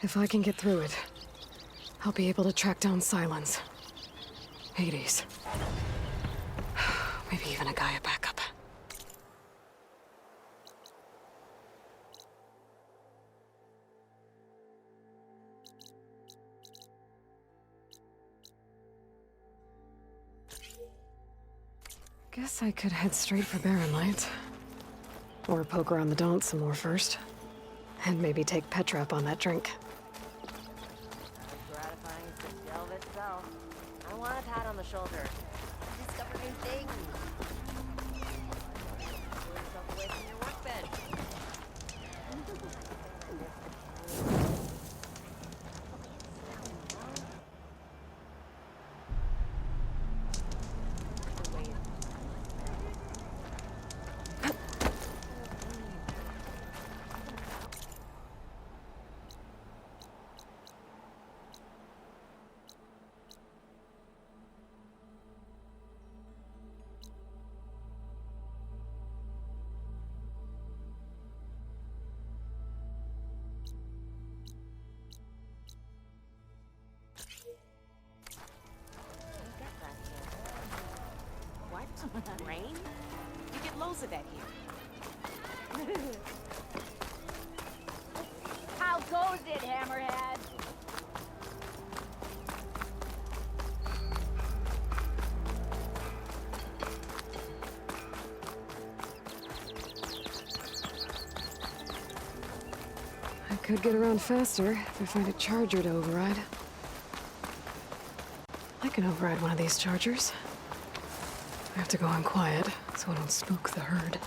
If I can get through it, I'll be able to track down Silence. Hades. Maybe even a Gaia backup. Guess I could head straight for Barren Light. Or poke around the Daunt some more first. And maybe take Petrap on that drink. As gratifying as the delve itself. I want a pat on the shoulder. Discover new things. Pull yourself away from your workbench. Rain? You get loads of that here. How goes it, Hammerhead? I could get around faster if I find a charger to override. I can override one of these chargers. I have to go in quiet, so I don't spook the herd.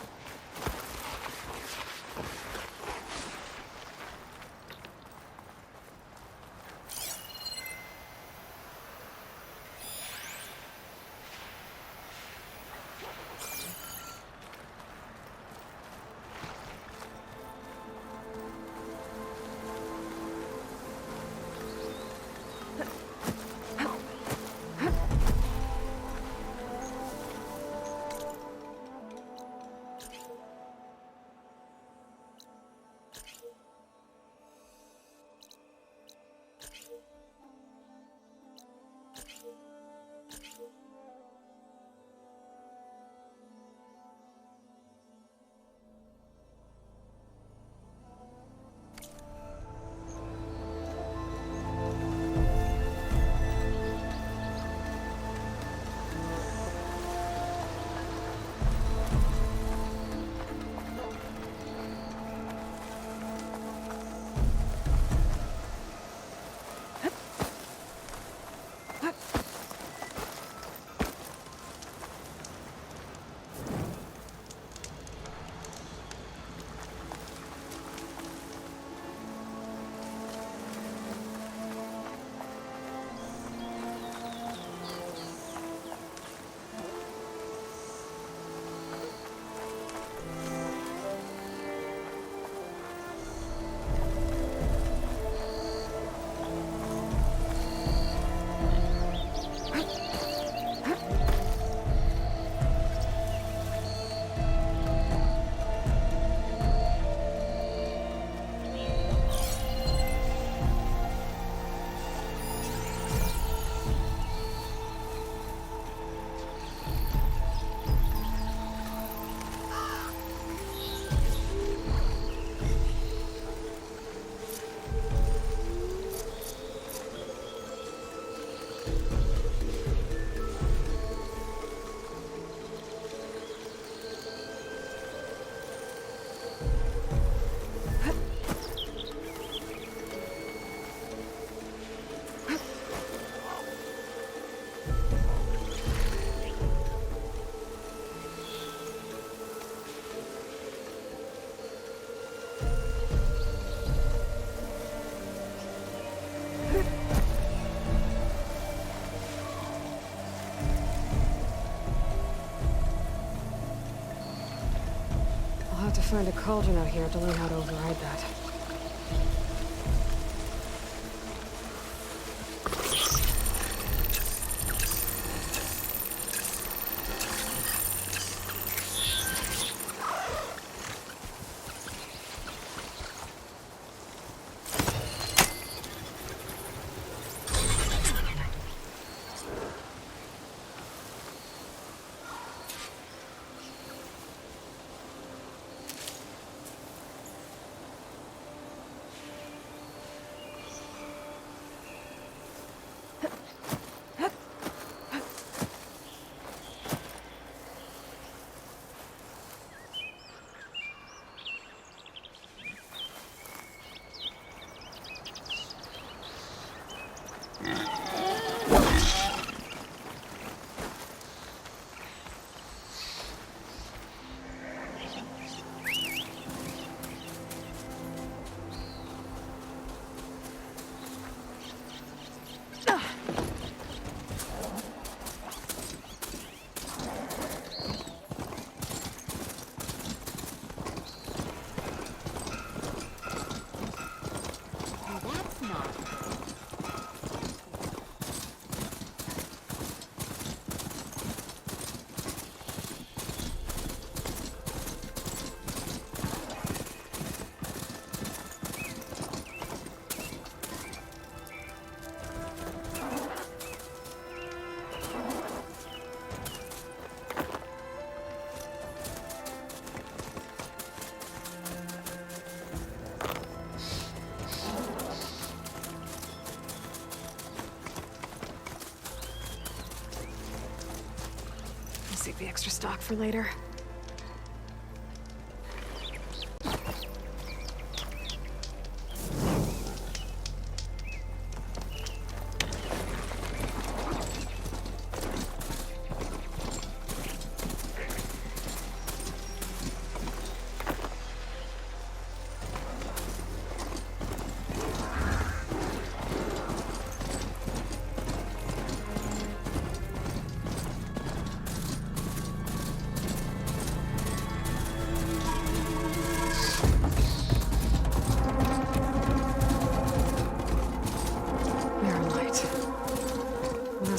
Find a cauldron out here to learn how to override that. save the extra stock for later.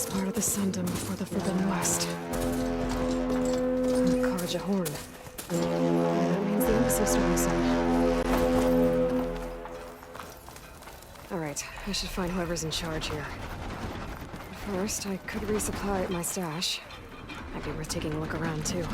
Part of the Sundom before the Forbidden West. And the Carja Horn. That means the embassy storm soon. Alright, I should find whoever's in charge here. First, I could resupply at my stash. Might be worth taking a look around, too.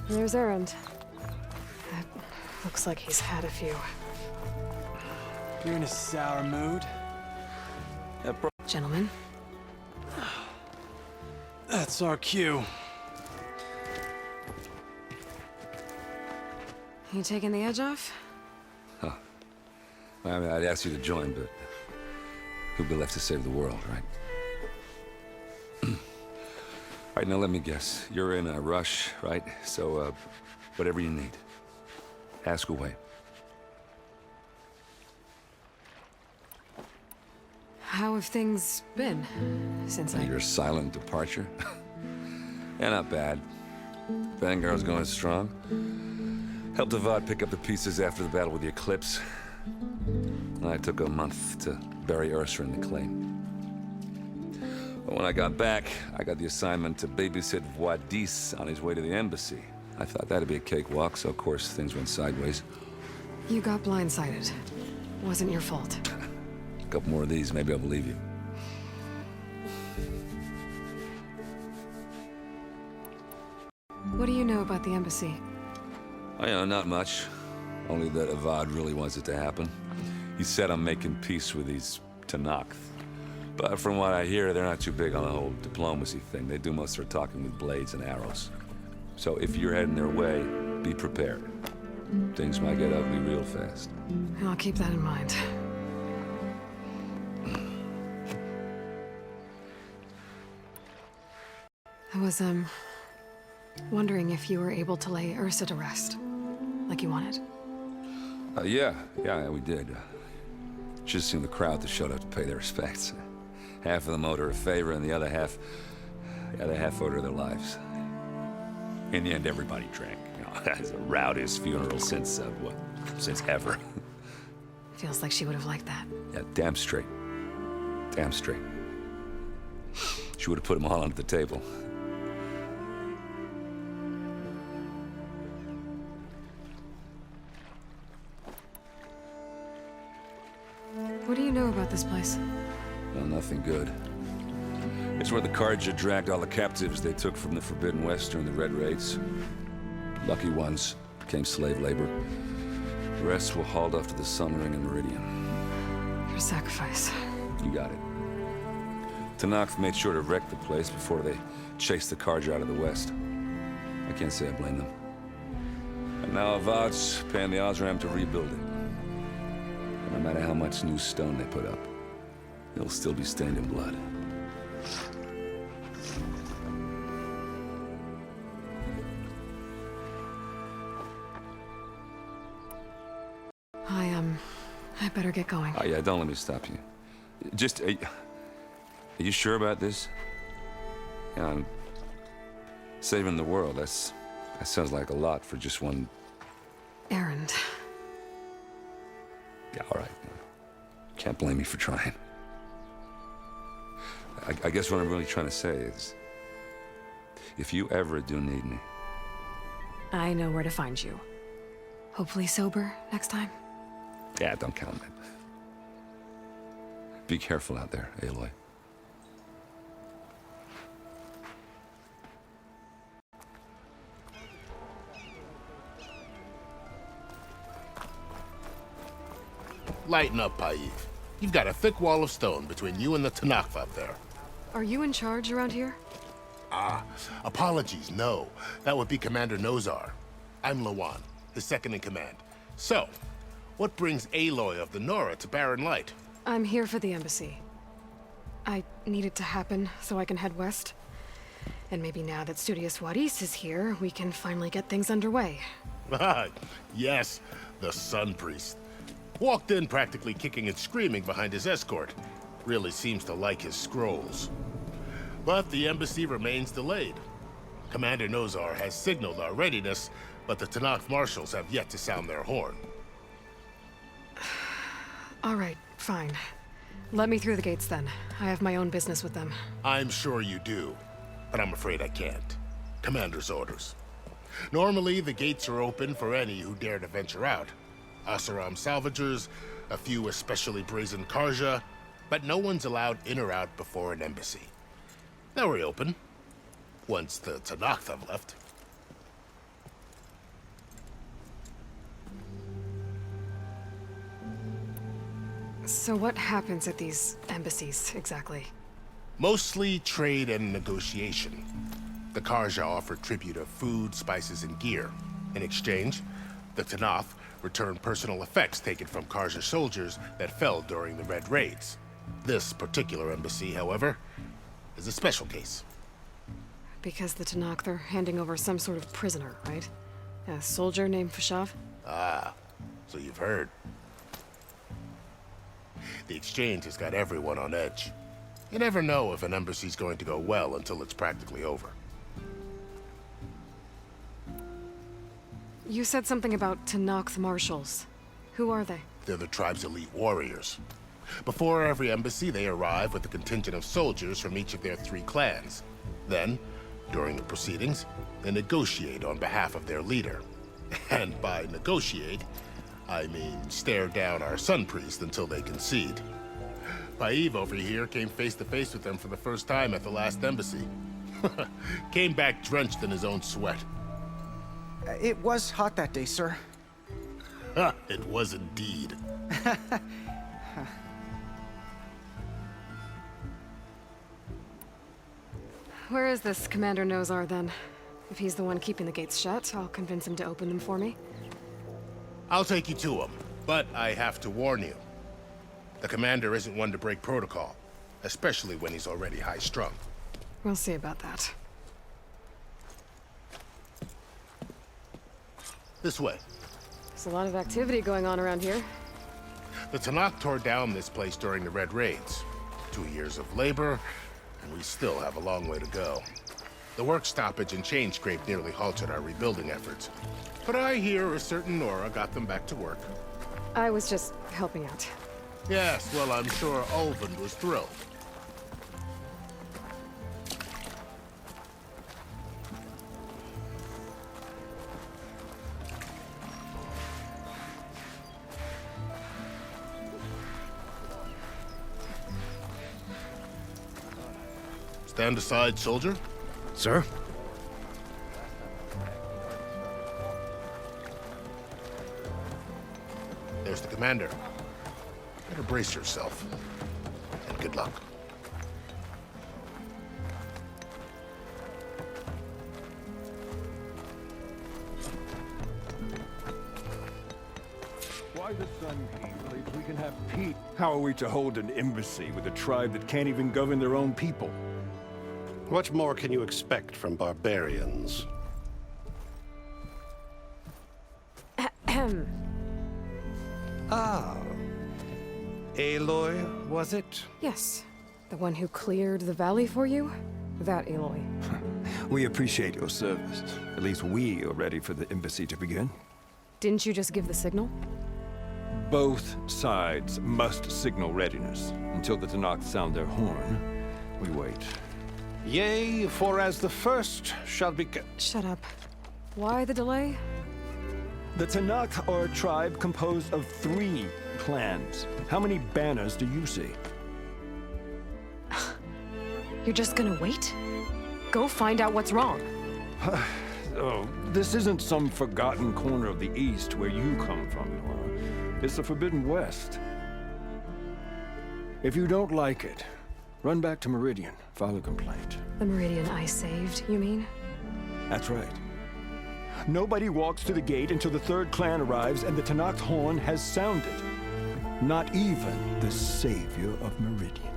There's Erend. That looks like he's had a few. You're in a sour mood? Gentlemen. That's our cue. You taking the edge off? Huh. Well, I mean, I'd ask you to join, but who'd be left to save the world, right? All right, now let me guess. You're in a rush, right? So, whatever you need, ask away. How have things been since Your silent departure? Yeah, not bad. Vanguard's going strong. Helped Avad pick up the pieces after the battle with the Eclipse. I took a month to bury Ursa in the claim. But when I got back, I got the assignment to babysit Wadis on his way to the embassy. I thought that'd be a cakewalk, so of course things went sideways. You got blindsided. Wasn't your fault. A couple more of these, maybe I'll believe you. What do you know about the embassy? I know, not much. Only that Avad really wants it to happen. He said I'm making peace with these Tanakh. But from what I hear, they're not too big on the whole diplomacy thing. They do most of their talking with blades and arrows. So if you're heading their way, be prepared. Things might get ugly real fast. I'll keep that in mind. I was, wondering if you were able to lay Ursa to rest, like you wanted. Yeah, we did. Just seen the crowd that showed up to pay their respects. Half of them owed her a favor, and the other half owed her their lives. In the end, everybody drank. You know, that's the rowdiest funeral since ever. Feels like she would have liked that. Yeah, damn straight. Damn straight. She would have put them all onto the table. What do you know about this place? Well, nothing good. It's where the Carja dragged all the captives they took from the Forbidden West during the Red Raids. Lucky ones became slave labor. The rest will hauled off to the Sun Ring and Meridian. Your sacrifice. You got it. Tanakh made sure to wreck the place before they chased the Carja out of the west. I can't say I blame them. And now Avad's paying the Osram to rebuild it. And no matter how much new stone they put up, it'll still be stained in blood. I better get going. Oh, yeah, don't let me stop you. Just, are you sure about this? Yeah, I'm saving the world. That sounds like a lot for just one... Errand. Yeah, all right. Can't blame me for trying. I guess what I'm really trying to say is, if you ever do need me... I know where to find you. Hopefully sober next time. Yeah, don't count on it. Be careful out there, Aloy. Lighten up, Paiv. You've got a thick wall of stone between you and the Tanakh up there. Are you in charge around here? Apologies, no. That would be Commander Nozar. I'm Lawan, his second in command. So, what brings Aloy of the Nora to Barren Light? I'm here for the embassy. I need it to happen so I can head west. And maybe now that Studious Wadis is here, we can finally get things underway. Yes, the Sun Priest. Walked in practically kicking and screaming behind his escort. Really seems to like his scrolls. But the embassy remains delayed. Commander Nozar has signaled our readiness, but the Tanakh marshals have yet to sound their horn. All right, fine. Let me through the gates then. I have my own business with them. I'm sure you do, but I'm afraid I can't. Commander's orders. Normally, the gates are open for any who dare to venture out. Oseram salvagers, a few especially brazen Carja, but no one's allowed in or out before an embassy. They'll reopen, once the Tanakh have left. So what happens at these embassies, exactly? Mostly trade and negotiation. The Carja offer tribute of food, spices, and gear. In exchange, the Tanakh return personal effects taken from Carja soldiers that fell during the Red Raids. This particular embassy, however, is a special case. Because the Tanakh, they're handing over some sort of prisoner, right? A soldier named Fashav? Ah, so you've heard. The exchange has got everyone on edge. You never know if an embassy's going to go well until it's practically over. You said something about Tanakh marshals. Who are they? They're the tribe's elite warriors. Before every embassy, they arrive with a contingent of soldiers from each of their 3 clans. Then, during the proceedings, they negotiate on behalf of their leader. And by negotiate, I mean stare down our Sun Priest until they concede. Paiv over here came face to face with them for the first time at the last embassy. Came back drenched in his own sweat. It was hot that day, sir. It was indeed. Where is this Commander Nozar, then? If he's the one keeping the gates shut, I'll convince him to open them for me. I'll take you to him, but I have to warn you. The commander isn't one to break protocol, especially when he's already high-strung. We'll see about that. This way. There's a lot of activity going on around here. The Tanakh tore down this place during the Red Raids. 2 years of labor, and we still have a long way to go. The work stoppage and chain scrape nearly halted our rebuilding efforts. But I hear a certain Nora got them back to work. I was just helping out. Yes, well, I'm sure Ulvund was thrilled. Stand aside, soldier. Sir? There's the commander. Better brace yourself. And good luck. Why the Sun King believes we can have peace? How are we to hold an embassy with a tribe that can't even govern their own people? What more can you expect from barbarians? Ah. Aloy, was it? Yes. The one who cleared the valley for you? That Aloy. We appreciate your service. At least we are ready for the embassy to begin. Didn't you just give the signal? Both sides must signal readiness. Until the Tanakh sound their horn, we wait. Yea, for as the first shall be... Shut up. Why the delay? The Tanakh are a tribe composed of 3 clans. How many banners do you see? You're just gonna wait? Go find out what's wrong. Oh, this isn't some forgotten corner of the East where you come from, Nora. It's the Forbidden West. If you don't like it, run back to Meridian, file a complaint. The Meridian I saved, you mean? That's right. Nobody walks to the gate until the 3rd clan arrives and the Tanakh horn has sounded. Not even the savior of Meridian.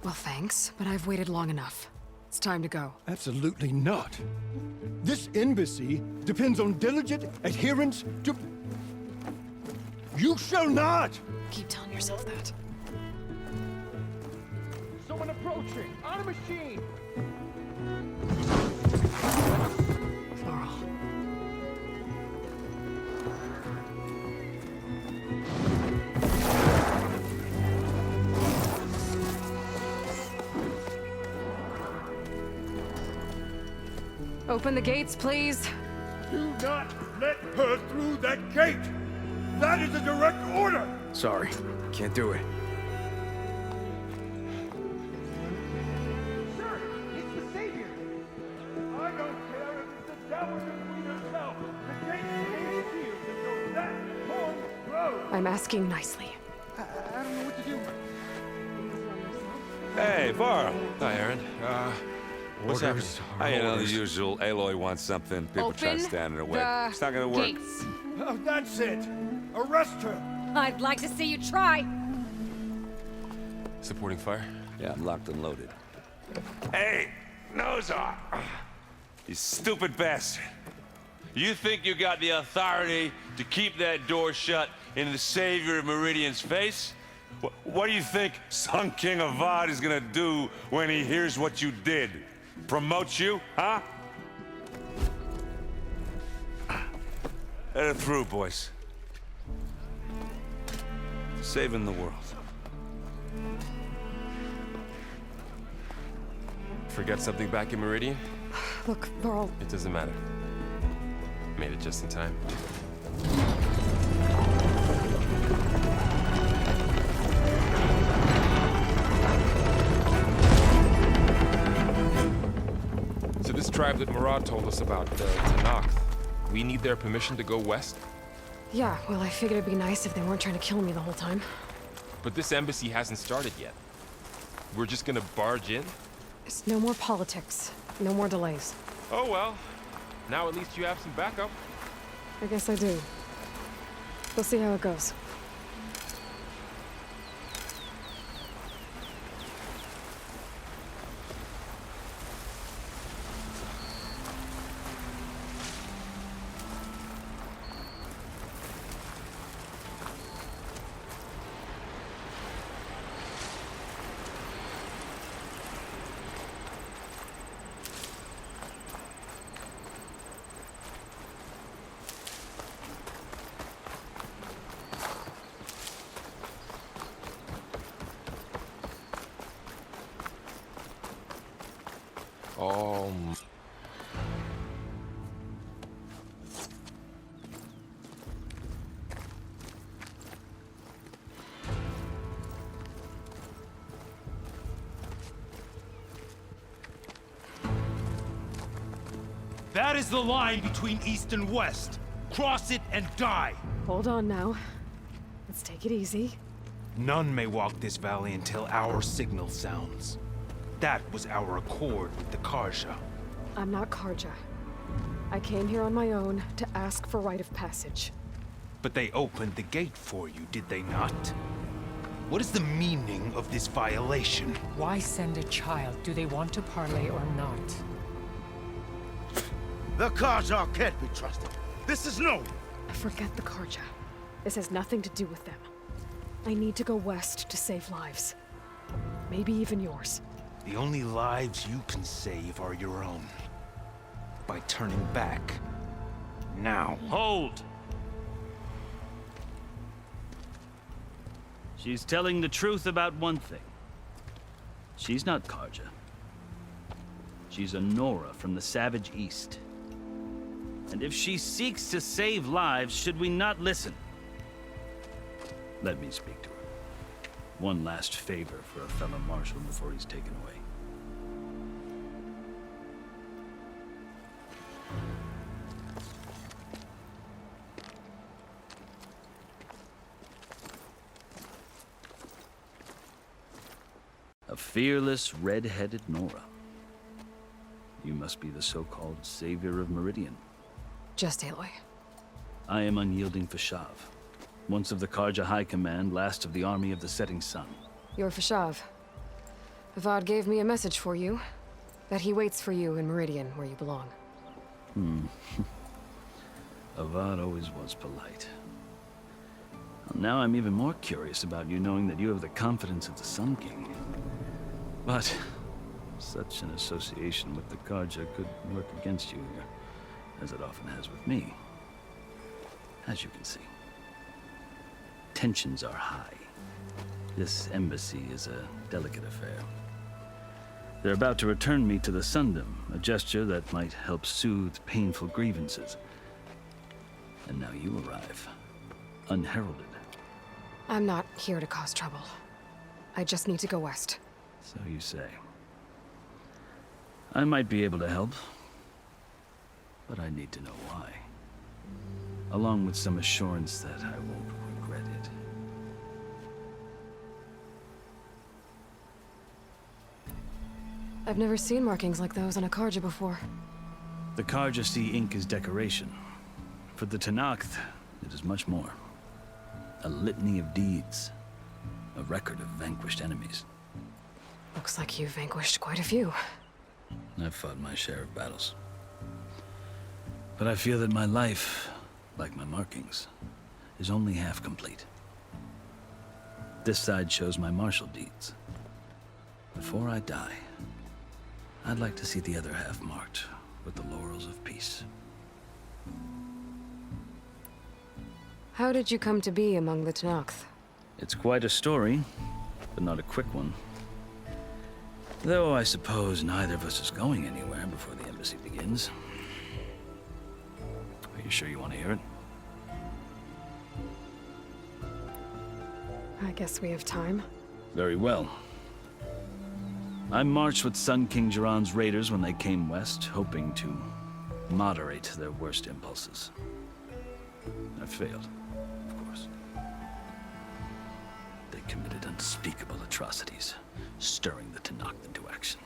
Well, thanks, but I've waited long enough. It's time to go. Absolutely not. This embassy depends on diligent adherence to... You shall not! Keep telling yourself that. Someone approaching! On a machine! Laurel. Open the gates, please. Do not let her through that gate! That is a direct order! Sorry, can't do it. Sir, it's the savior! I don't care if it's the devil between herself! The gate is sealed until that horn blows! I'm asking nicely. I don't know what to do. Hey, Varl. Hi, Aaron. What's happening? You know, the usual. Aloy wants something. People try to Open stand in her way. the It's not gonna work. gates. Oh, that's it! Arrest her! I'd like to see you try. Supporting fire? Yeah, I'm locked and loaded. Hey, nose off! You stupid bastard. You think you got the authority to keep that door shut in the savior of Meridian's face? What do you think Sun King Avad is gonna do when he hears what you did? Promote you, huh? Let it through, boys. Saving the world. Forget something back in Meridian? Look, Laurel, It doesn't matter. Made it just in time. So this tribe that Murad told us about, the Tanakh, we need their permission to go west? yeah, well, I figured it'd be nice if they weren't trying to kill me the whole time. But this embassy hasn't started yet. We're just gonna barge in? It's no more politics. No more delays. Oh well. Now at least you have some backup. I guess I do. We'll see how it goes. Oh. That is the line between East and West. Cross it and die. Hold on now. Let's take it easy. None may walk this valley until our signal sounds. That was our accord with the Karja. I'm not Karja. I came here on my own to ask for rite of passage. But they opened the gate for you, did they not? What is the meaning of this violation? Why send a child? Do they want to parley or not? The Karja can't be trusted. This is known. Forget the Karja. This has nothing to do with them. I need to go west to save lives. Maybe even yours. The only lives you can save are your own. By turning back. Now. Hold! She's telling the truth about one thing. She's not Karja. She's a Nora from the Savage East. And if she seeks to save lives, should we not listen? Let me speak to her. One last favor for a fellow marshal before he's taken away. A fearless, red-headed Nora. You must be the so-called savior of Meridian. Just Aloy. I am Unyielding Fashav, once of the Karja High Command, last of the Army of the Setting Sun. You're Fashav. Avad gave me a message for you. That he waits for you in Meridian, where you belong. Avad always was polite. Well, now I'm even more curious about you knowing that you have the confidence of the Sun King. But such an association with the Karja could work against you here, as it often has with me. As you can see, tensions are high. This embassy is a delicate affair. They're about to return me to the Sundom, a gesture that might help soothe painful grievances. And now you arrive, unheralded. I'm not here to cause trouble. I just need to go west. So you say. I might be able to help, but I need to know why. Along with some assurance that I won't regret it. I've never seen markings like those on a Karja before. The Karja see ink as decoration. For the Tanakh, it is much more. A litany of deeds. A record of vanquished enemies. Looks like you've vanquished quite a few. I've fought my share of battles. But I feel that my life, like my markings, is only half complete. This side shows my martial deeds. Before I die, I'd like to see the other half marked with the laurels of peace. How did you come to be among the Tanakh? It's quite a story, but not a quick one. Though I suppose neither of us is going anywhere before the embassy begins. Are you sure you want to hear it? I guess we have time. Very well. I marched with Sun King Jiran's raiders when they came west, hoping to moderate their worst impulses. I failed, of course. They committed unspeakable atrocities, stirring the Tanakh into action.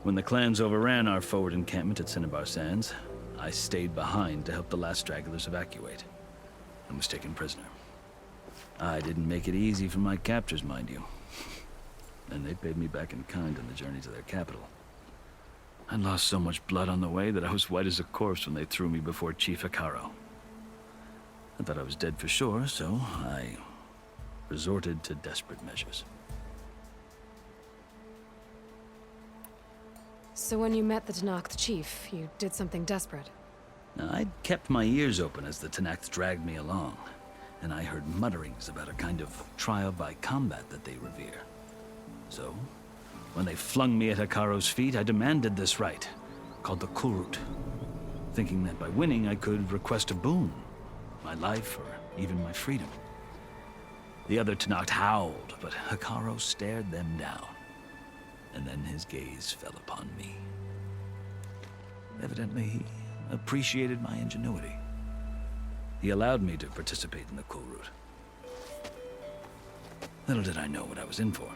When the clans overran our forward encampment at Cinnabar Sands, I stayed behind to help the last stragglers evacuate, and was taken prisoner. I didn't make it easy for my captors, mind you. And they paid me back in kind on the journey to their capital. I lost so much blood on the way that I was white as a corpse when they threw me before Chief Hekaro. I thought I was dead for sure, so I resorted to desperate measures. So when you met the Tanakh chief, you did something desperate? Now, I'd kept my ears open as the Tanakh dragged me along, and I heard mutterings about a kind of trial by combat that they revere. So, when they flung me at Hekaro's feet, I demanded this right, called the Kurut, thinking that by winning I could request a boon, my life or even my freedom. The other Tanakh howled, but Hekaro stared them down. and then his gaze fell upon me. Evidently, he appreciated my ingenuity. He allowed me to participate in the cool route. Little did I know what I was in for.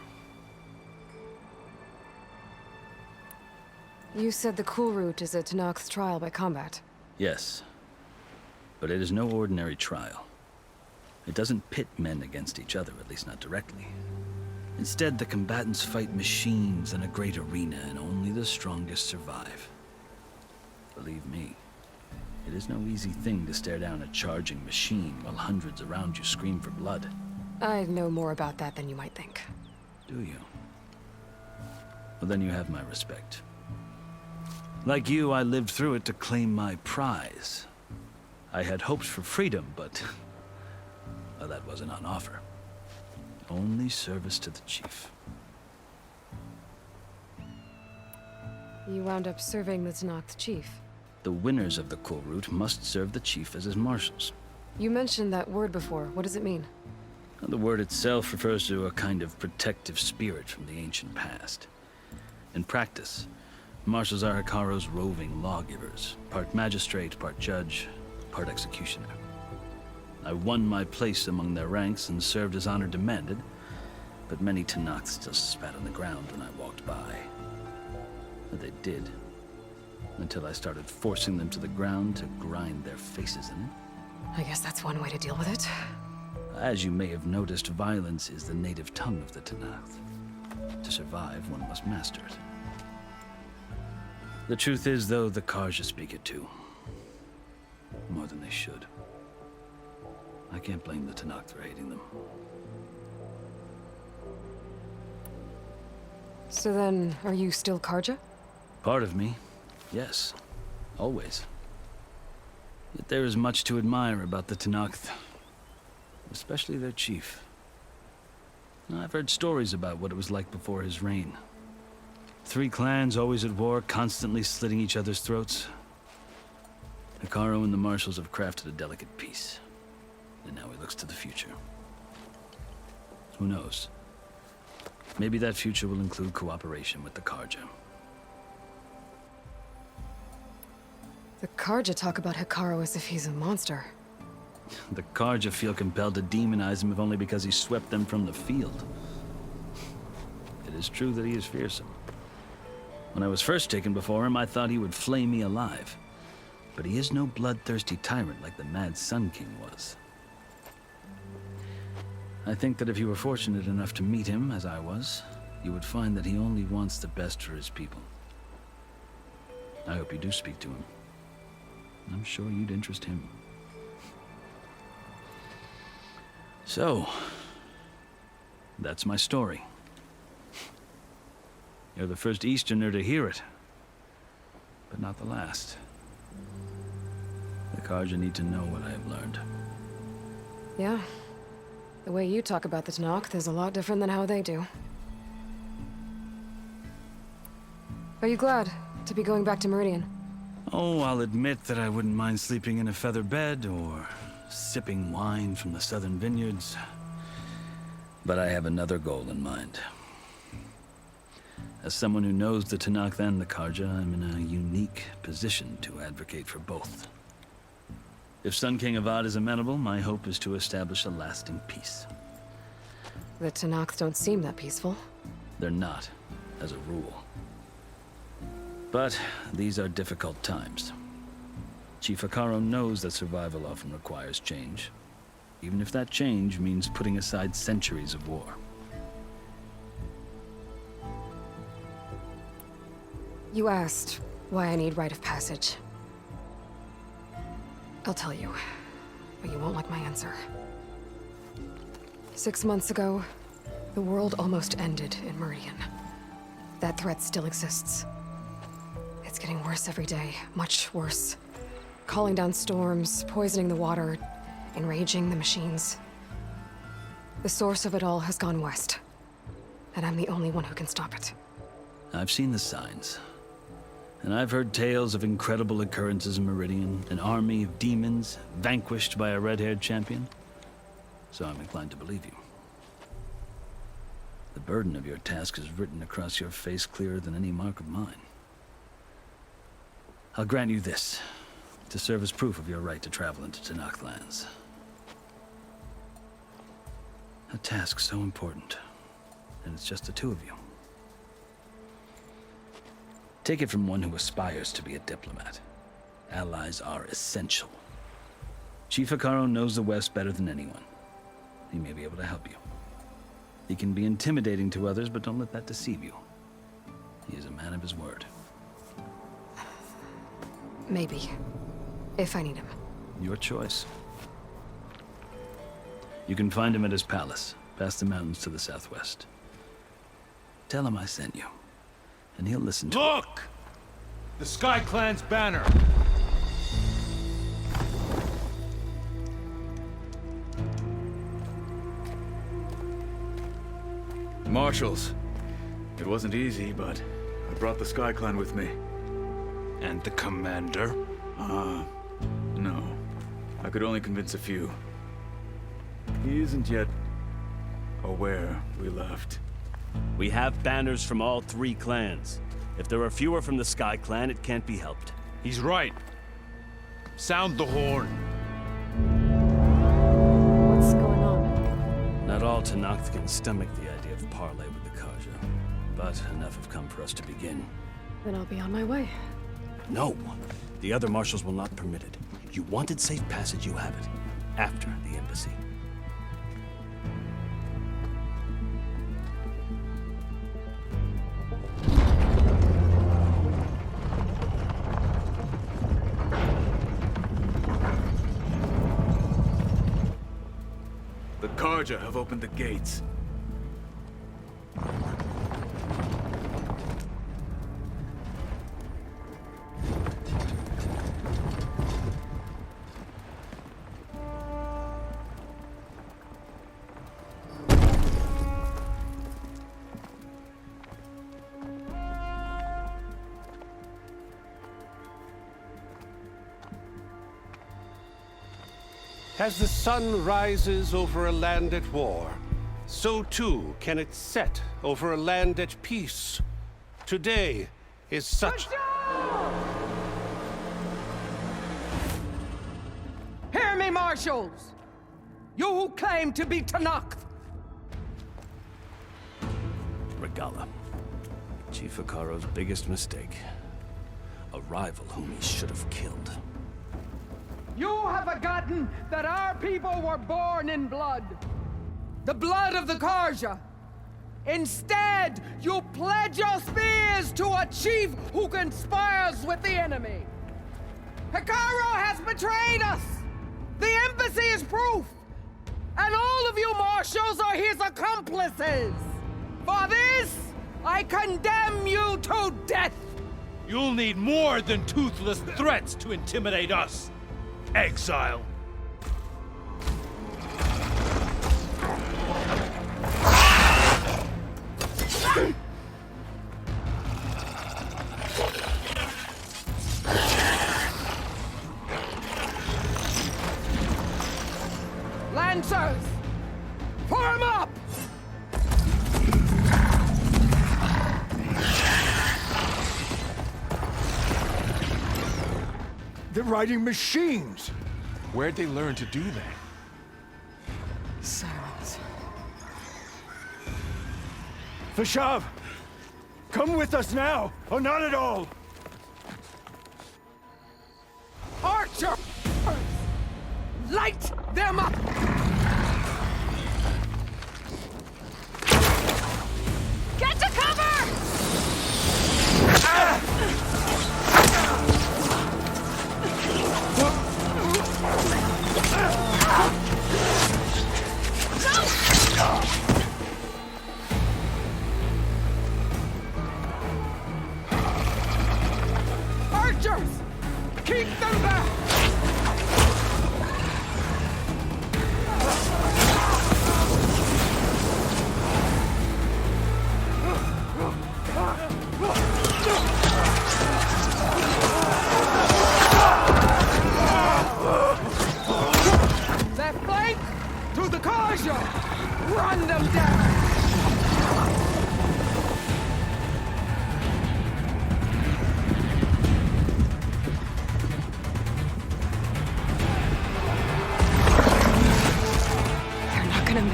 You said the cool route is a Tanakh's trial by combat. Yes, but it is no ordinary trial. It doesn't pit men against each other, at least not directly. Instead, the combatants fight machines in a great arena, and only the strongest survive. Believe me, it is no easy thing to stare down a charging machine while hundreds around you scream for blood. I know more about that than you might think. Do you? Well, then you have my respect. Like you, I lived through it to claim my prize. I had hopes for freedom, but well, that wasn't on offer. Only service to the chief. You wound up serving the Tanakh's chief. The winners of the cool route must serve the chief as his marshals. You mentioned that word before. What does it mean? The word itself refers to a kind of protective spirit from the ancient past. In practice, marshals are Hikaru's roving lawgivers, part magistrate, part judge, part executioner. I won my place among their ranks and served as honor demanded, but many Tanakhs still spat on the ground when I walked by. But they did, until I started forcing them to the ground to grind their faces in it. I guess that's one way to deal with it. As you may have noticed, violence is the native tongue of the Tanakh. To survive, one must master it. The truth is, though, the Karja speak it too. More than they should. I can't blame the Tanakh for hating them. So then, are you still Karja? Part of me, yes. Always. Yet there is much to admire about the Tanakh. Especially their chief. I've heard stories about what it was like before his reign. 3 clans always at war, constantly slitting each other's throats. Hikaru and the marshals have crafted a delicate peace. And now he looks to the future. Who knows? Maybe that future will include cooperation with the Karja. The Karja talk about Hikaru as if he's a monster. The Karja feel compelled to demonize him if only because he swept them from the field. It is true that he is fearsome. When I was first taken before him, I thought he would flay me alive. But he is no bloodthirsty tyrant like the Mad Sun King was. I think that if you were fortunate enough to meet him, as I was, you would find that he only wants the best for his people. I hope you do speak to him. I'm sure you'd interest him. So, that's my story. You're the first Easterner to hear it, but not the last. The Karja need to know what I have learned. Yeah. The way you talk about the Tanakh is a lot different than how they do. Are you glad to be going back to Meridian? Oh, I'll admit that I wouldn't mind sleeping in a feather bed or sipping wine from the southern vineyards. But I have another goal in mind. As someone who knows the Tanakh and the Karja, I'm in a unique position to advocate for both. If Sun King Avad is amenable, my hope is to establish a lasting peace. The Tanakh don't seem that peaceful. They're not, as a rule. But these are difficult times. Chief Hikaru knows that survival often requires change, even if that change means putting aside centuries of war. You asked why I need rite of passage. I'll tell you, but you won't like my answer. 6 months ago, the world almost ended in Meridian. That threat still exists. It's getting worse every day, much worse. Calling down storms, poisoning the water, enraging the machines. The source of it all has gone west, and I'm the only one who can stop it. I've seen the signs. And I've heard tales of incredible occurrences in Meridian, an army of demons vanquished by a red-haired champion. So I'm inclined to believe you. The burden of your task is written across your face clearer than any mark of mine. I'll grant you this, to serve as proof of your right to travel into Tenakth lands. A task so important, and it's just the two of you. Take it from one who aspires to be a diplomat. Allies are essential. Chief Hekarro knows the West better than anyone. He may be able to help you. He can be intimidating to others, but don't let that deceive you. He is a man of his word. Maybe. If I need him. Your choice. You can find him at his palace, past the mountains to the southwest. Tell him I sent you, and he'll listen to Look! The Sky Clan's banner! Marshals. It wasn't easy, but I brought the Sky Clan with me. And the commander? No. I could only convince a few. He isn't yet aware we left. We have banners from all 3 clans. If there are fewer from the Sky Clan, it can't be helped. He's right. Sound the horn. What's going on? Not all Tenakth can stomach the idea of parley with the Carja, but enough have come for us to begin. Then I'll be on my way. No! The other marshals will not permit it. You wanted safe passage, you have it. After the embassy. The Carja have opened the gates. As the sun rises over a land at war, so too can it set over a land at peace. Today is such... Hear me, marshals! You who claim to be Tenakth! Regalla. Chief Hekarro's biggest mistake. A rival whom he should have killed. You have forgotten that our people were born in blood. The blood of the Carja. Instead, you pledge your spears to a chief who conspires with the enemy. Hekarro has betrayed us. The embassy is proof. And all of you marshals are his accomplices. For this, I condemn you to death. You'll need more than toothless threats to intimidate us. Exile. Lancers, form up! They're riding machines! Where'd they learn to do that? Sirens. Vashav! Come with us now, or not at all! Archer! Light them up! Get to cover! Archers! Keep them back! Left flank to the Carja! Run them down!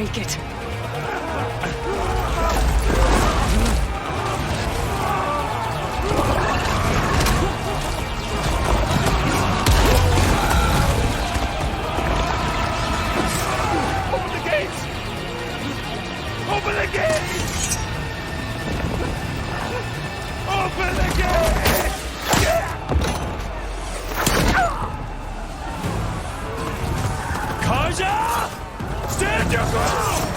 make it. Open the gates! Open the gates! Open the gates! Karja! Stand your ground!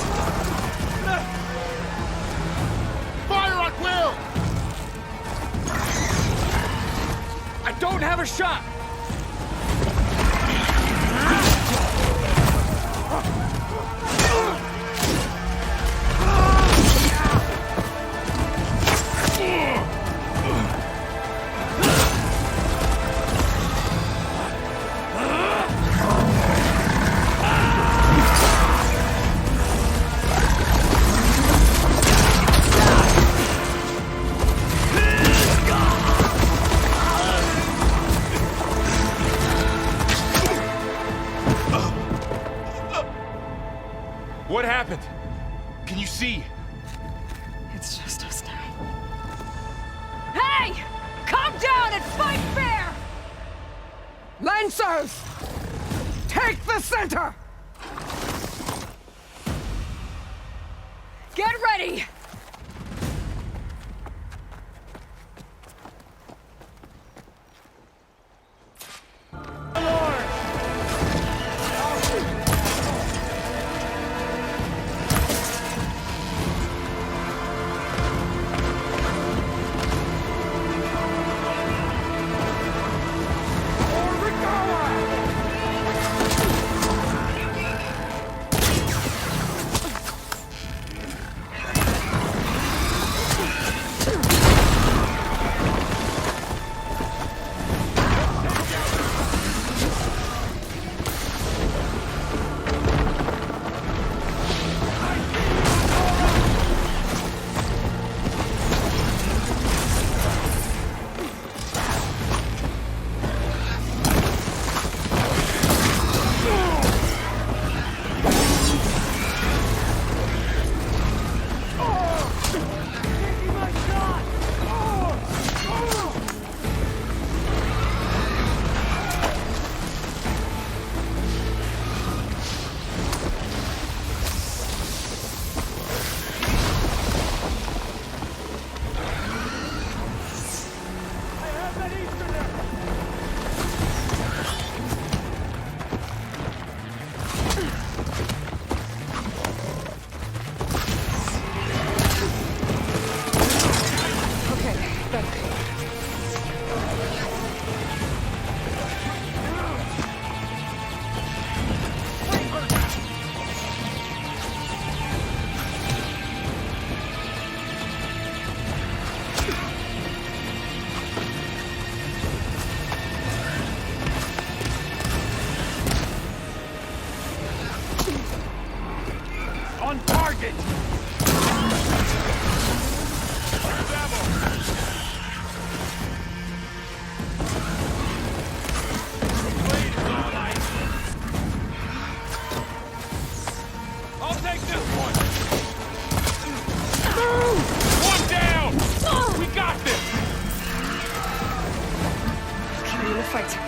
Fire at will! I don't have a shot! What happened? Can you see? It's just us now. Hey! Calm down and fight fair! Lancers! Take the center! Get ready! On target! I'll take this one! One down! We got this! Carry the fight.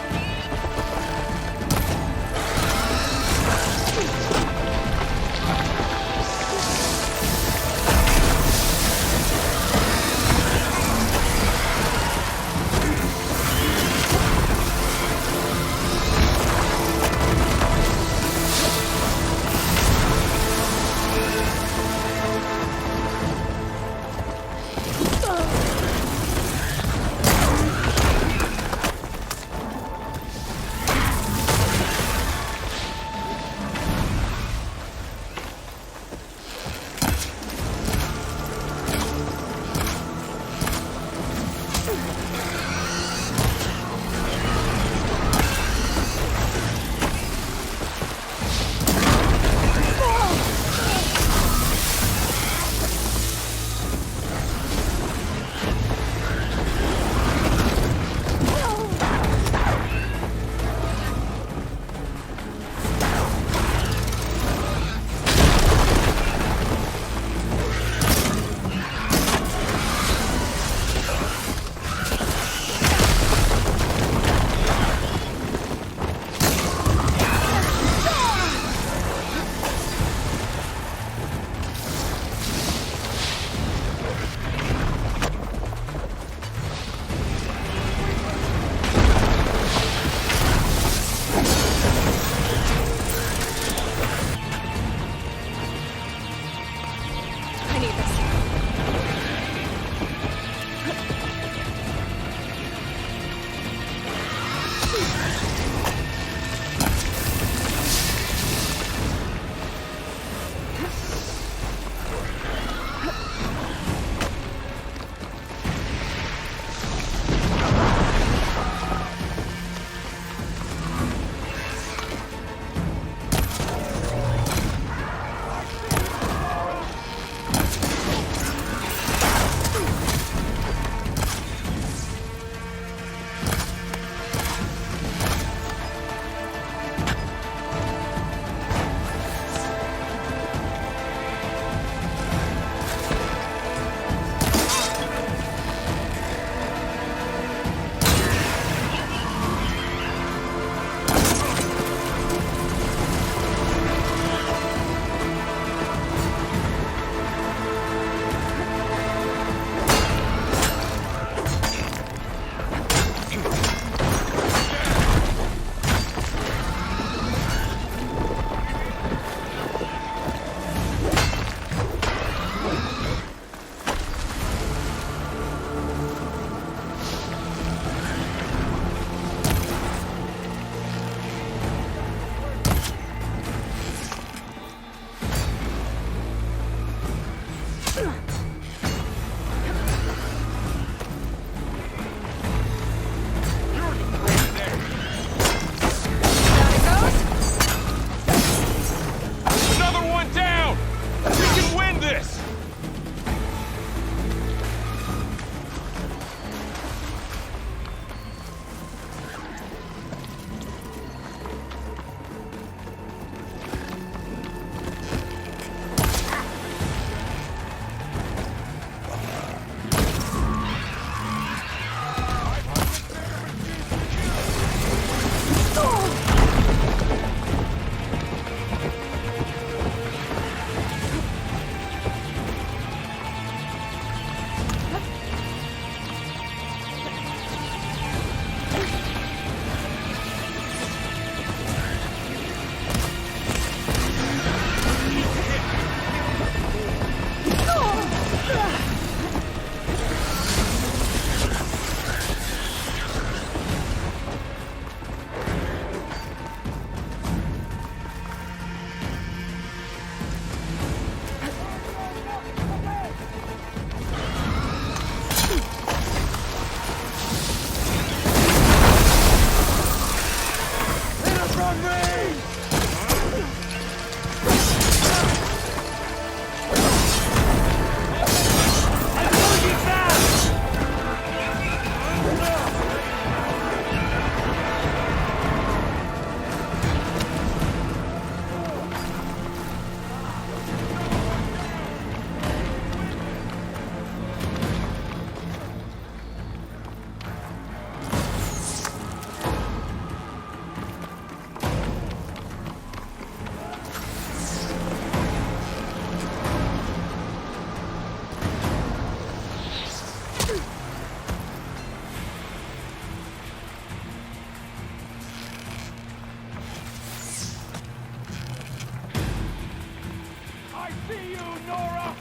See you, Nora!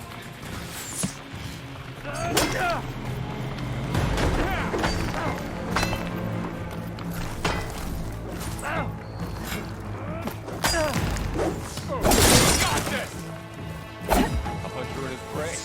Got this! I'll punch her in his brain.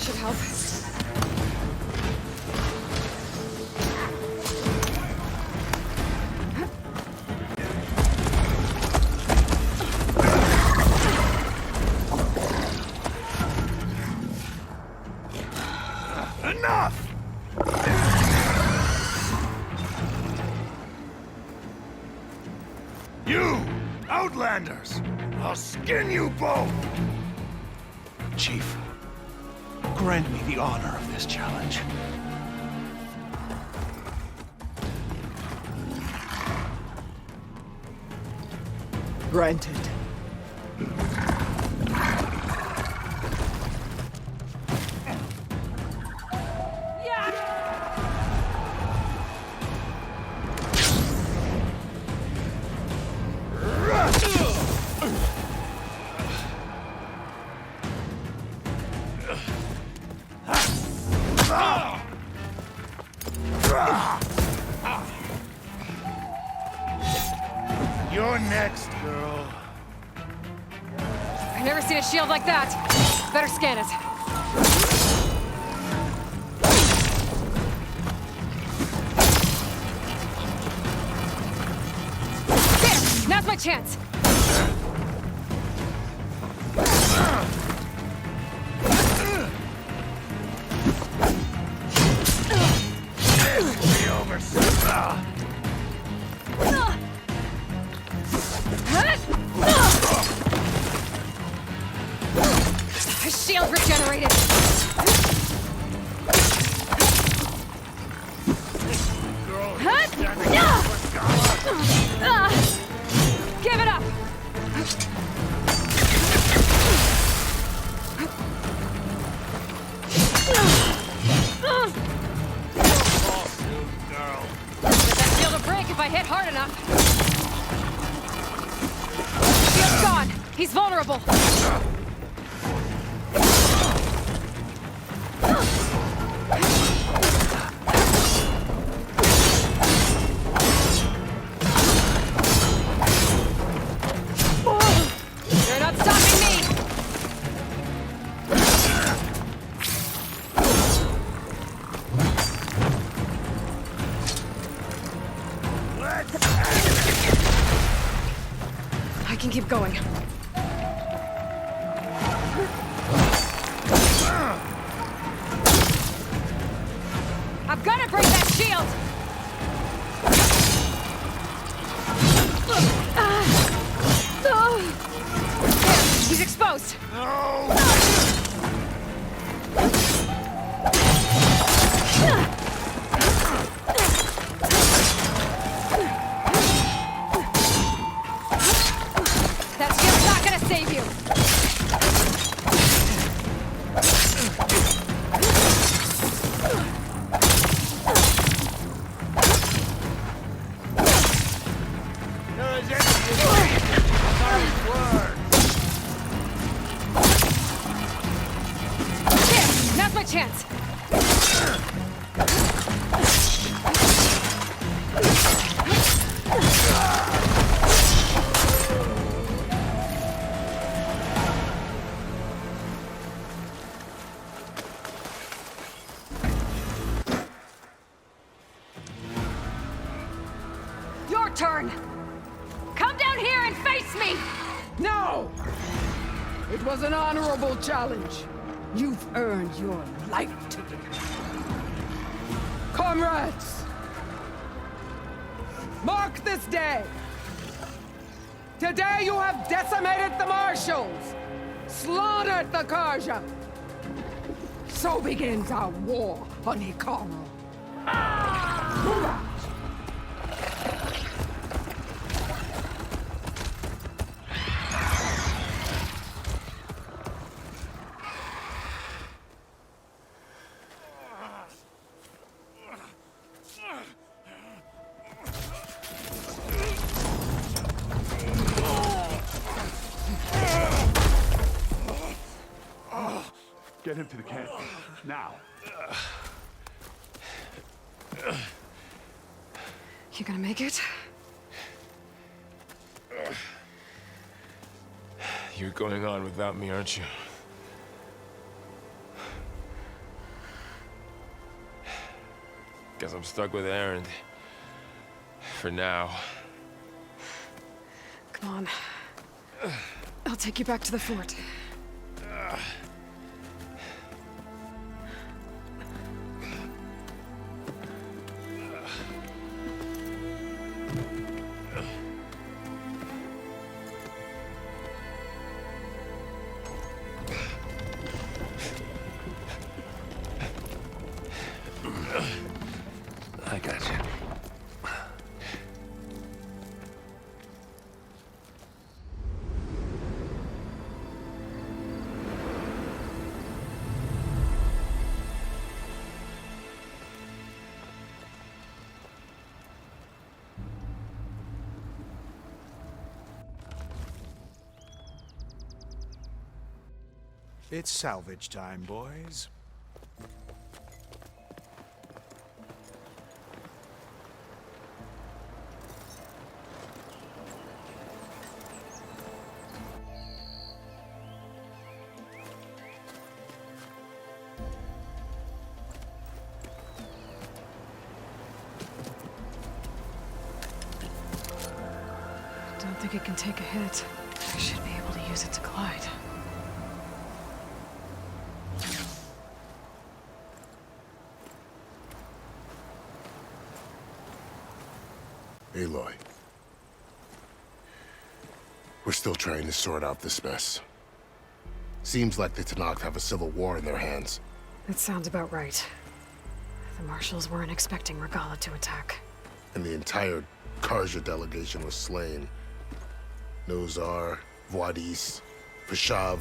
Should help. Enough! You, Outlanders! I'll skin you both! Chief, grant me the honor of this challenge. Granted. You're next, girl. I've never seen a shield like that. Better scan it. There! Now's my chance! Be over soon. His shield regenerated! Give it up! Get that shield will break if I hit hard enough. Shield's gone. He's vulnerable. You're not stopping me! I can keep going. I'm gonna break that shield! There, he's exposed. That shield's not gonna save you. No! It was an honorable challenge. You've earned your life ticket. Comrades! Mark this day! Today you have decimated the Marshals! Slaughtered the Karja! So begins our war on Hikaru. Move out! Get him to the camp. Now. You gonna make it? You're going on without me, aren't you? Guess I'm stuck with Erend. For now. Come on. I'll take you back to the fort. I got you. It's salvage time, boys. Don't think it can take a hit. I should be able to use it to glide. Aloy. We're still trying to sort out this mess. Seems like the Tenakth have a civil war in their hands. That sounds about right. The Marshals weren't expecting Regalla to attack. And the entire Karja delegation was slain. Nozar, Voidis, Vashav.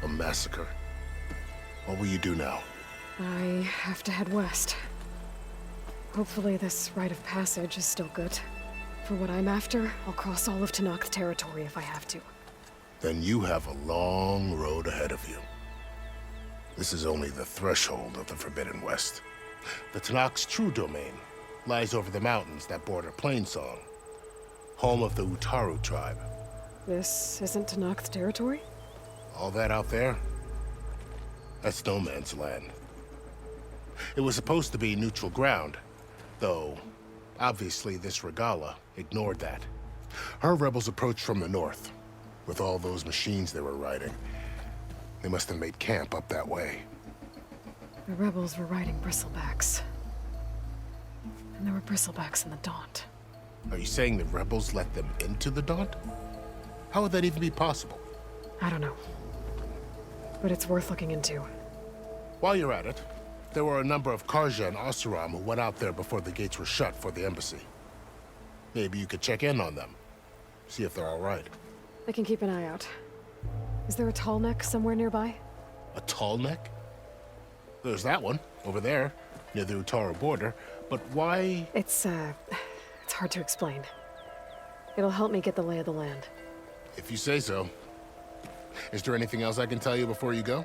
A massacre. What will you do now? I have to head west. Hopefully this rite of passage is still good. For what I'm after, I'll cross all of Tenakth territory if I have to. Then you have a long road ahead of you. This is only the threshold of the Forbidden West. The Tenakth's true domain lies over the mountains that border Plainsong, home of the Utaru tribe. This isn't Tenakth territory? All that out there? That's no man's land. It was supposed to be neutral ground, though obviously this Regalla ignored that. Her rebels approached from the north, with all those machines they were riding. They must have made camp up that way. The rebels were riding bristlebacks. And there were bristlebacks in the Daunt. Are you saying the rebels let them into the Daunt? How would that even be possible? I don't know. But it's worth looking into. While you're at it, there were a number of Karja and Oseram who went out there before the gates were shut for the embassy. Maybe you could check in on them. See if they're all right. I can keep an eye out. Is there a tall neck somewhere nearby? A tall neck? There's that one, over there, near the Utaru border. But why? It's hard to explain. It'll help me get the lay of the land. If you say so. Is there anything else I can tell you before you go?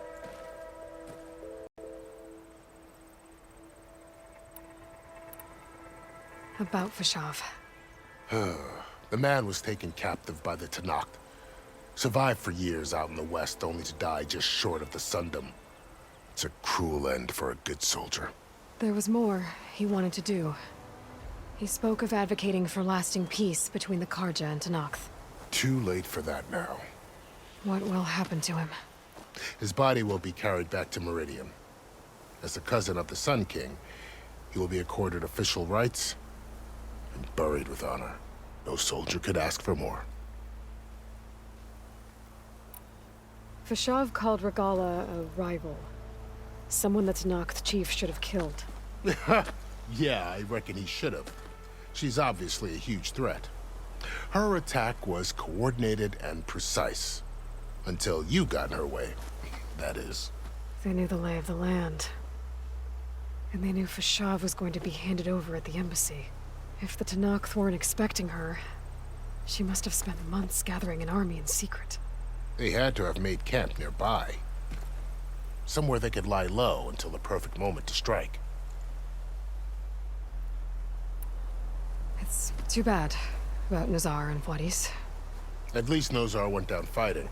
About Vashav. The man was taken captive by the Tenakth. Survived for years out in the west, only to die just short of the Sundom. It's a cruel end for a good soldier. There was more he wanted to do. He spoke of advocating for lasting peace between the Karja and Tenakth. Too late for that now. What will happen to him? His body will be carried back to Meridian. As a cousin of the Sun King, he will be accorded official rights and buried with honor. No soldier could ask for more. Fashav called Regalla a rival. Someone that Tanakh chief should have killed. Yeah, I reckon he should have. She's obviously a huge threat. Her attack was coordinated and precise. Until you got in her way, that is. They knew the lay of the land. And they knew Fashav was going to be handed over at the embassy. If the Tanakh weren't expecting her, she must have spent months gathering an army in secret. They had to have made camp nearby. Somewhere they could lie low until the perfect moment to strike. It's too bad about Nazar and Wadis. At least Nozar went down fighting.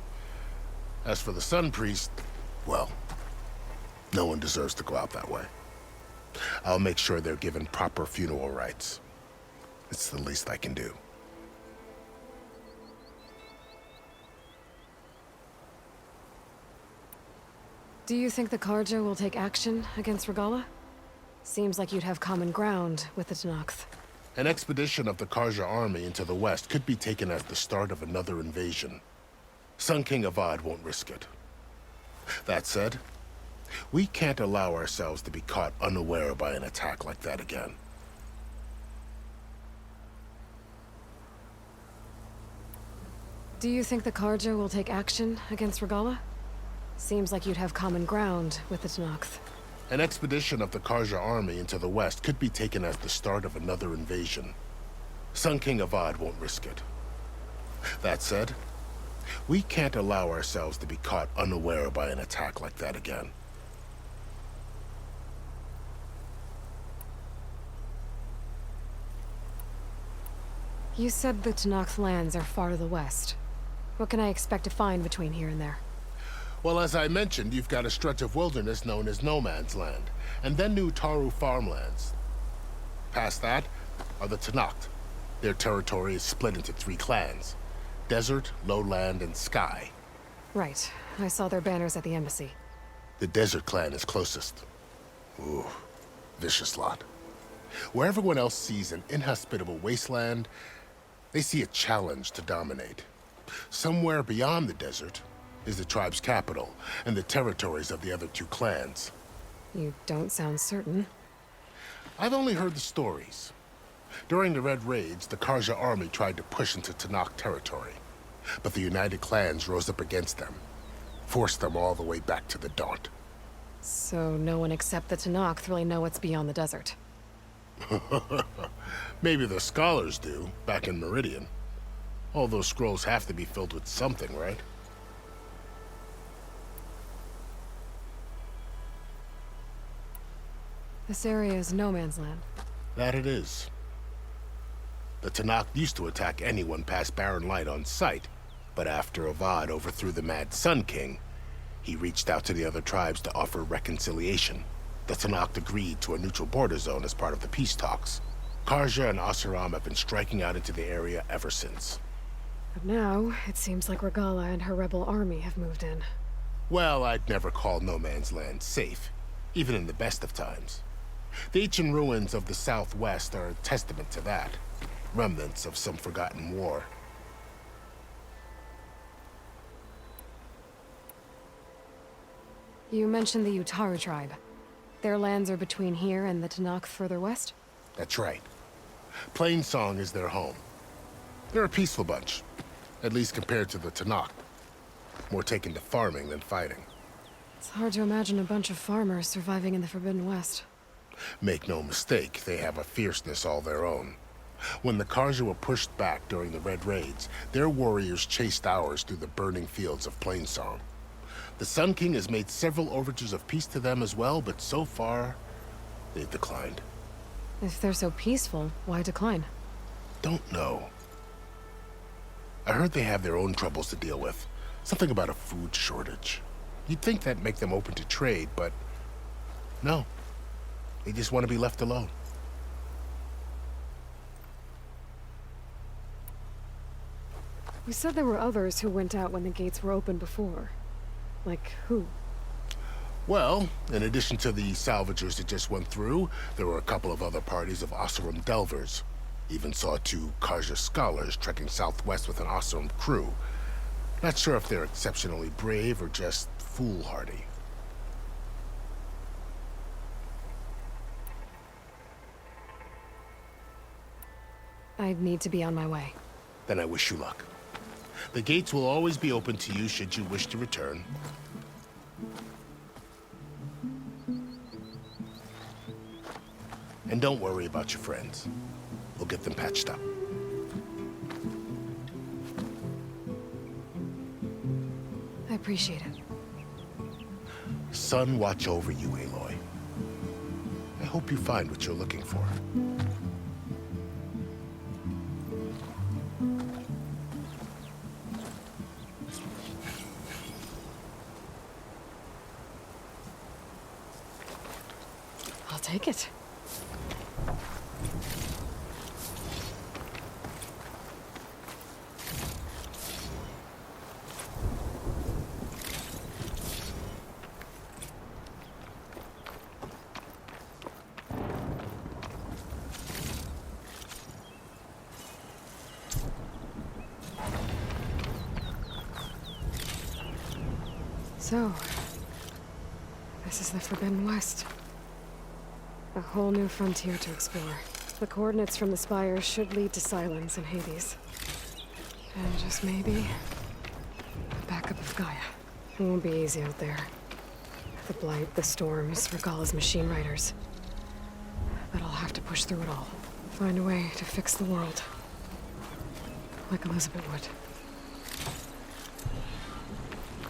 As for the Sun Priest, well, no one deserves to go out that way. I'll make sure they're given proper funeral rites. It's the least I can do. Do you think the Karja will take action against Regalla? Seems like you'd have common ground with the Tanakh. An expedition of the Karja army into the west could be taken as the start of another invasion. Sun King Avad won't risk it. That said, we can't allow ourselves to be caught unaware by an attack like that again. Do you think the Karja will take action against Regalla? Seems like you'd have common ground with the Tanakh. An expedition of the Karja army into the west could be taken as the start of another invasion. Sun King Avad won't risk it. That said, we can't allow ourselves to be caught unaware by an attack like that again. You said the Tanakh lands are far to the west. What can I expect to find between here and there? Well, as I mentioned, you've got a stretch of wilderness known as No Man's Land, and then new Taru farmlands. Past that are the Tanakh. Their territory is split into 3 clans: Desert, Lowland, and Sky. Right. I saw their banners at the embassy. The Desert clan is closest. Ooh, vicious lot. Where everyone else sees an inhospitable wasteland, they see a challenge to dominate. Somewhere beyond the desert is the tribe's capital and the territories of the other 2 clans. You don't sound certain. I've only heard the stories. During the Red Raids, the Karja army tried to push into Tanakh territory, but the United Clans rose up against them, forced them all the way back to the Daunt. So no one except the Tanakh really know what's beyond the desert. Maybe the scholars do, back in Meridian. All those scrolls have to be filled with something, right? This area is no man's land. That it is. The Tanakh used to attack anyone past Barren Light on sight, but after Avad overthrew the Mad Sun King, he reached out to the other tribes to offer reconciliation. The Tanakh agreed to a neutral border zone as part of the peace talks. Karja and Asuram have been striking out into the area ever since. But now, it seems like Regalla and her rebel army have moved in. Well, I'd never call No Man's Land safe, even in the best of times. The ancient ruins of the Southwest are a testament to that. Remnants of some forgotten war. You mentioned the Utaru tribe. Their lands are between here and the Tanakh further west? That's right. Plainsong is their home. They're a peaceful bunch, at least compared to the Tanakh. More taken to farming than fighting. It's hard to imagine a bunch of farmers surviving in the Forbidden West. Make no mistake, they have a fierceness all their own. When the Karja were pushed back during the Red Raids, their warriors chased ours through the burning fields of Plainsong. The Sun King has made several overtures of peace to them as well, but so far, they've declined. If they're so peaceful, why decline? Don't know. I heard they have their own troubles to deal with. Something about a food shortage. You'd think that'd make them open to trade, but no. They just want to be left alone. We said there were others who went out when the gates were open before. Like who? Well, in addition to the salvagers that just went through, there were a couple of other parties of Oseram delvers. Even saw 2 Karja scholars trekking southwest with an Oseram crew. Not sure if they're exceptionally brave or just foolhardy. I need to be on my way. Then I wish you luck. The gates will always be open to you should you wish to return. And don't worry about your friends. We'll get them patched up. I appreciate it. Sun watch over you, Aloy. I hope you find what you're looking for. I'll take it. So, this is the Forbidden West. A whole new frontier to explore. The coordinates from the spires should lead to Silence and Hades. And just maybe, a backup of Gaia. It won't be easy out there. The Blight, the Storms, Regalla's machine riders. But I'll have to push through it all. Find a way to fix the world. Like Elizabeth would.